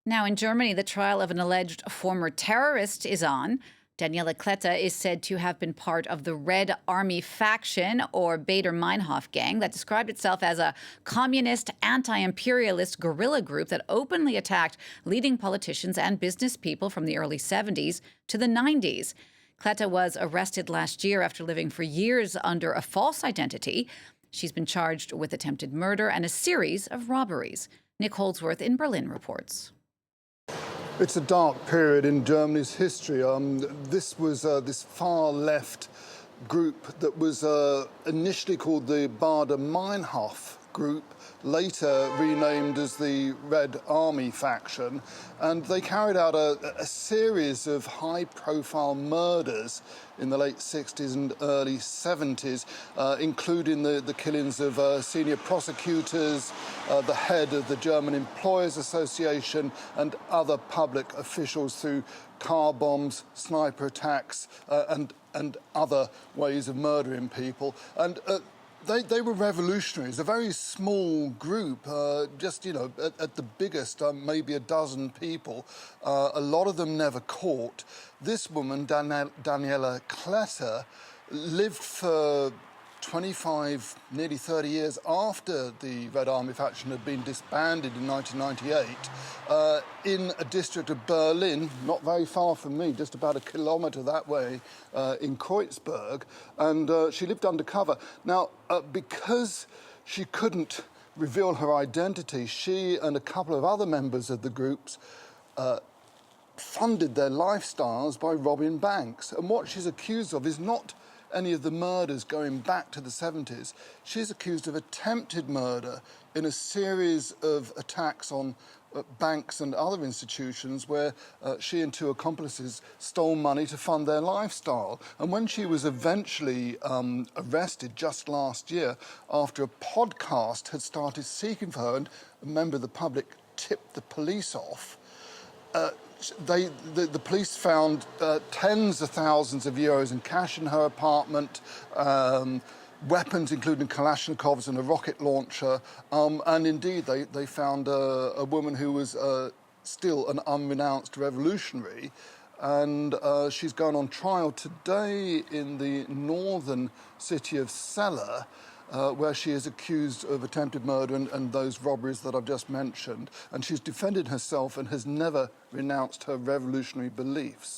Now, in Germany, the trial of an alleged former terrorist is on. Daniela Klette is said to have been part of the Red Army faction, or Baader-Meinhof Gang, that described itself as a communist, anti-imperialist guerrilla group that openly attacked leading politicians and business people from the early 70s to the 90s. Klette was arrested last year after living for years under a false identity. She's been charged with attempted murder and a series of robberies. Nick Holdsworth in Berlin reports. It's a dark period in Germany's history. This was this far-left group that was initially called the Baader-Meinhof group, later renamed as the Red Army faction, and they carried out a series of high-profile murders in the late 60s and early 70s, including the killings of senior prosecutors, the head of the German Employers Association, and other public officials through car bombs, sniper attacks, and other ways of murdering people. And they were revolutionaries, a very small group, just, at the biggest, maybe a dozen people. A lot of them never caught. This woman, Daniela Klette, lived for 25, nearly 30 years after the Red Army faction had been disbanded in 1998 in a district of Berlin, not very far from me, just about a kilometre that way, in Kreuzberg, and she lived undercover. Now, because she couldn't reveal her identity, she and a couple of other members of the groups funded their lifestyles by robbing banks. And what she's accused of is not any of the murders going back to the 70s. She's accused of attempted murder in a series of attacks on banks and other institutions where she and two accomplices stole money to fund their lifestyle. And when she was eventually arrested just last year after a podcast had started seeking for her and a member of the public tipped the police off, the police found tens of thousands of euros in cash in her apartment, weapons including Kalashnikovs and a rocket launcher, and indeed they found a woman who was still an unrenounced revolutionary, and she's going on trial today in the northern city of Celle, where she is accused of attempted murder and those robberies that I've just mentioned. And she's defended herself and has never renounced her revolutionary beliefs.